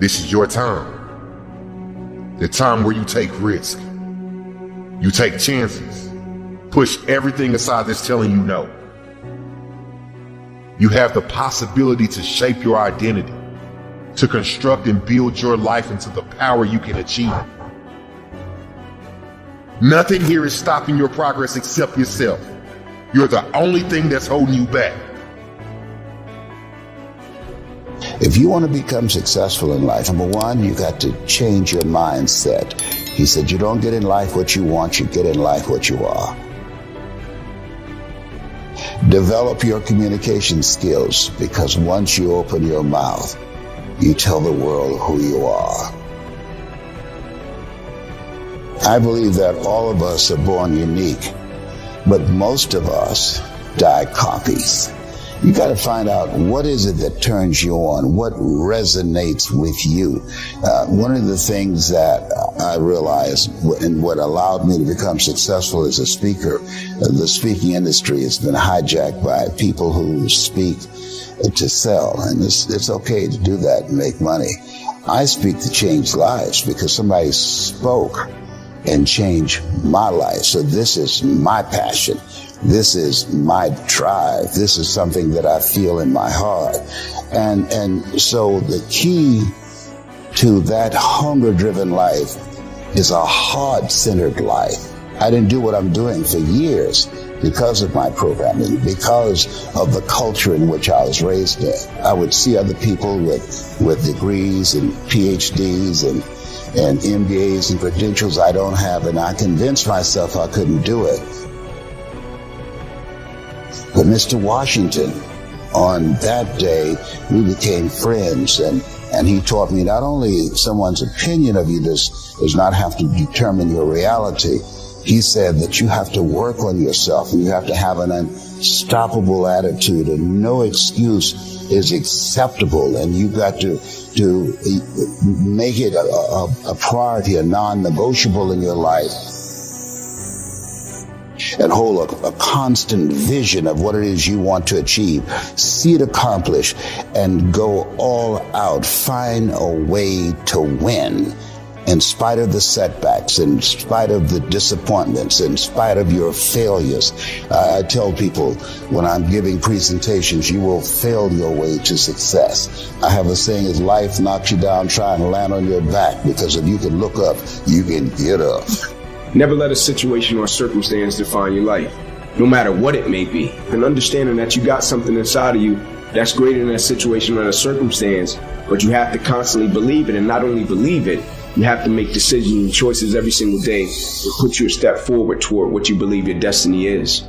This is your time. The time where you take risks. You take chances. Push everything aside that's telling you no. You have the possibility to shape your identity, to construct and build your life into the power you can achieve. Nothing here is stopping your progress except yourself. You're the only thing that's holding you back. If you want to become successful in life, number one, you got to change your mindset. He said, you don't get in life what you want, you get in life what you are. Develop your communication skills, because once you open your mouth, you tell the world who you are. I believe that all of us are born unique, but most of us die copies. You got to find out what is it that turns you on, what resonates with you. One of the things that I realized and what allowed me to become successful as a speaker, the speaking industry has been hijacked by people who speak to sell, and it's okay to do that and make money. I speak to change lives because somebody spoke and changed my life. So this is my passion. This is my drive. This is something that I feel in my heart. And so the key to that hunger-driven life is a heart-centered life. I didn't do what I'm doing for years because of my programming, because of the culture in which I was raised in. I would see other people with degrees and PhDs and MBAs and credentials I don't have, and I convinced myself I couldn't do it. But Mr. Washington, on that day, we became friends, and he taught me not only someone's opinion of you does not have to determine your reality. He said that you have to work on yourself, and you have to have an unstoppable attitude, and no excuse is acceptable, and you got to make it a priority, a non-negotiable in your life, and hold a constant vision of what it is you want to achieve. See it accomplished and go all out. Find a way to win in spite of the setbacks, in spite of the disappointments, in spite of your failures. I tell people when I'm giving presentations, you will fail your way to success. I have a saying, if life knocks you down, try and land on your back, because if you can look up, you can get up. Never let a situation or circumstance define your life, no matter what it may be. And understanding that you got something inside of you that's greater than a situation or a circumstance, but you have to constantly believe it, and not only believe it, you have to make decisions and choices every single day to put you a step forward toward what you believe your destiny is.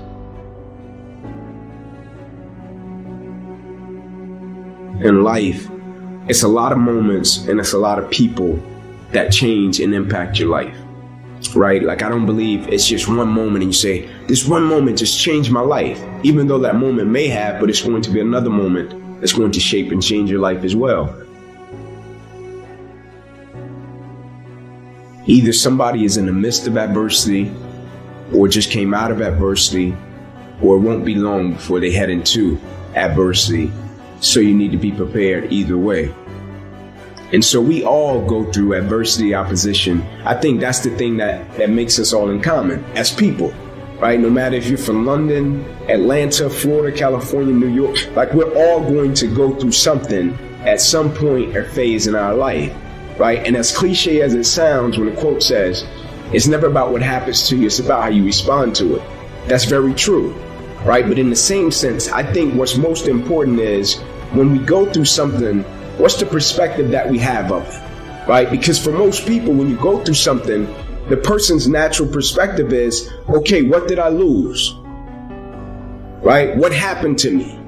In life, it's a lot of moments and it's a lot of people that change and impact your life. Right? Like, I don't believe it's just one moment and you say, this one moment just changed my life. Even though that moment may have, but it's going to be another moment that's going to shape and change your life as well. Either somebody is in the midst of adversity, or just came out of adversity, or it won't be long before they head into adversity. So you need to be prepared either way. And so we all go through adversity, opposition. I think that's the thing that makes us all in common as people, right? No matter if you're from London, Atlanta, Florida, California, New York, like, we're all going to go through something at some point or phase in our life, right? And as cliche as it sounds, when the quote says, it's never about what happens to you, it's about how you respond to it. That's very true, right? But in the same sense, I think what's most important is when we go through something, what's the perspective that we have of it, right? Because for most people, when you go through something, the person's natural perspective is, okay, what did I lose? Right? What happened to me?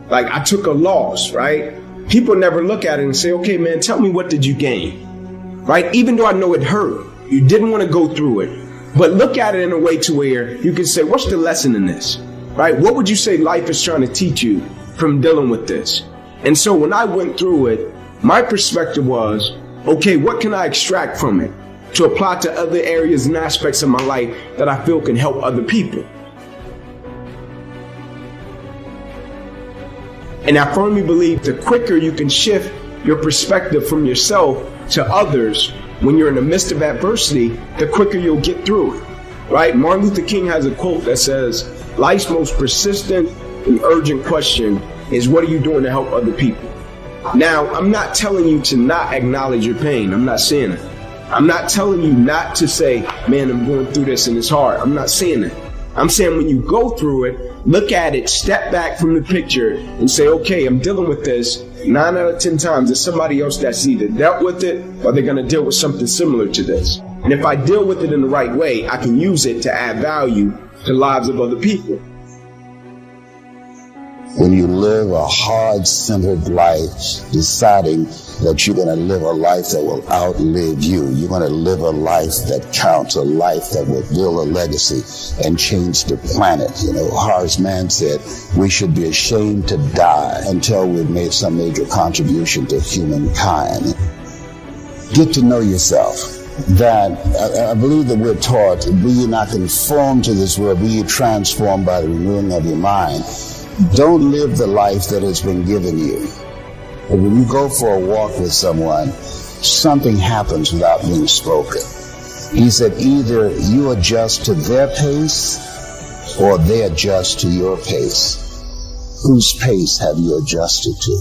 Like, I took a loss, right? People never look at it and say, okay, man, tell me, what did you gain? Right? Even though I know it hurt, you didn't want to go through it, but look at it in a way to where you can say, what's the lesson in this? Right? What would you say life is trying to teach you from dealing with this? And so when I went through it, my perspective was, okay, what can I extract from it to apply to other areas and aspects of my life that I feel can help other people? And I firmly believe the quicker you can shift your perspective from yourself to others when you're in the midst of adversity, the quicker you'll get through it, right? Martin Luther King has a quote that says, life's most persistent and urgent question is, what are you doing to help other people? Now, I'm not telling you to not acknowledge your pain. I'm not saying that. I'm not telling you not to say, man, I'm going through this and it's hard. I'm not saying that. I'm saying when you go through it, look at it, step back from the picture and say, okay, I'm dealing with this. 9 out of 10 times, there's somebody else that's either dealt with it or they're going to deal with something similar to this. And if I deal with it in the right way, I can use it to add value to the lives of other people. When you live a heart-centered life, deciding that you're going to live a life that will outlive you, you're going to live a life that counts, a life that will build a legacy and change the planet. You know, Horace Mann said, we should be ashamed to die until we've made some major contribution to humankind. Get to know yourself. That I believe that we're taught, be ye not conformed to this world, be ye transformed by the renewing of your mind. Don't live the life that has been given you. But when you go for a walk with someone, something happens without being spoken. He said either you adjust to their pace or they adjust to your pace. Whose pace have you adjusted to?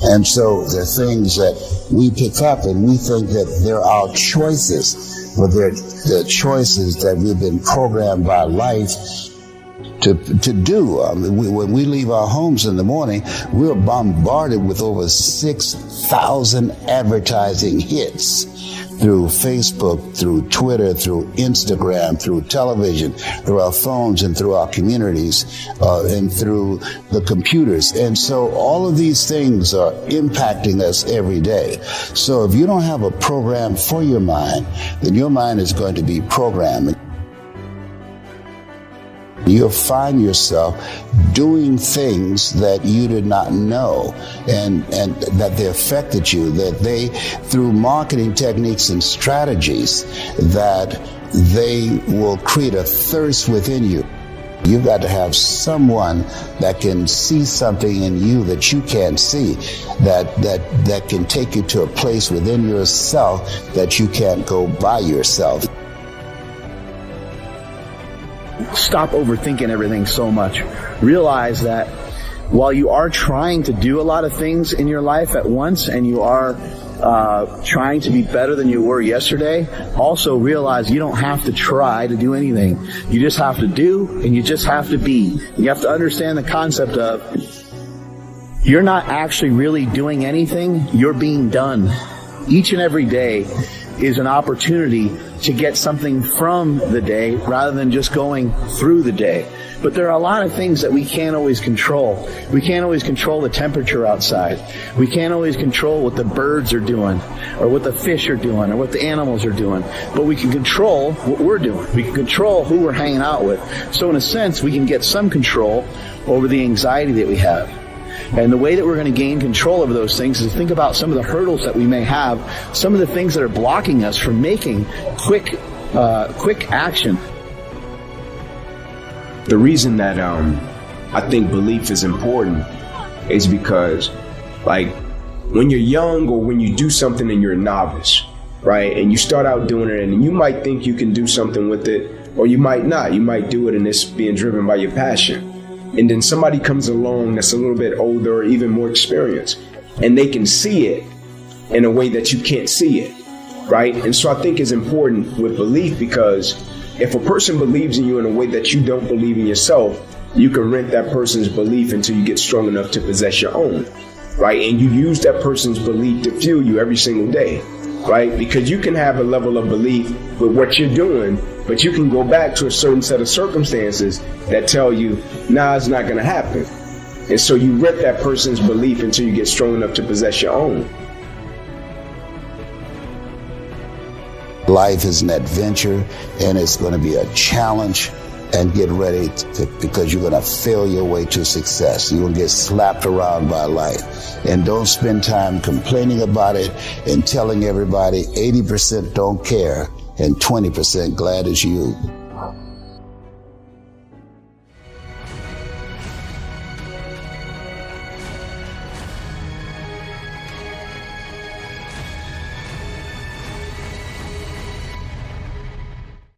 And so there are things that we pick up and we think that they're our choices, but they're the choices that we've been programmed by life to do. When we leave our homes in the morning, we're bombarded with over 6,000 advertising hits through Facebook, through Twitter, through Instagram, through television, through our phones and through our communities, and through the computers. And so all of these things are impacting us every day. So if you don't have a program for your mind, then your mind is going to be programmed. You'll find yourself doing things that you did not know and that they affected you, that they, through marketing techniques and strategies, that they will create a thirst within you. You've got to have someone that can see something in you that you can't see, that can take you to a place within yourself that you can't go by yourself. Stop overthinking everything so much. Realize that while you are trying to do a lot of things in your life at once and you are trying to be better than you were yesterday, also realize you don't have to try to do anything. You just have to do and you just have to be. You have to understand the concept of you're not actually really doing anything, you're being done. Each and every day is an opportunity to get something from the day rather than just going through the day. But there are a lot of things that we can't always control. We can't always control the temperature outside. We can't always control what the birds are doing or what the fish are doing or what the animals are doing. But we can control what we're doing. We can control who we're hanging out with. So in a sense, we can get some control over the anxiety that we have. And the way that we're going to gain control over those things is to think about some of the hurdles that we may have, some of the things that are blocking us from making quick action. The reason that I think belief is important is because, like, when you're young or when you do something and you're a novice, right, and you start out doing it and you might think you can do something with it or you might not. You might do it and it's being driven by your passion. And then somebody comes along that's a little bit older or even more experienced, and they can see it in a way that you can't see it, right? And so I think it's important with belief, because if a person believes in you in a way that you don't believe in yourself, you can rent that person's belief until you get strong enough to possess your own, right? And you use that person's belief to fuel you every single day, right? Because you can have a level of belief with what you're doing, but you can go back to a certain set of circumstances that tell you, nah, it's not going to happen. And so you rent that person's belief until you get strong enough to possess your own. Life is an adventure, and it's going to be a challenge. And get ready because you're going to fail your way to success. You're going to get slapped around by life. And don't spend time complaining about it and telling everybody 80% don't care and 20% glad it's you.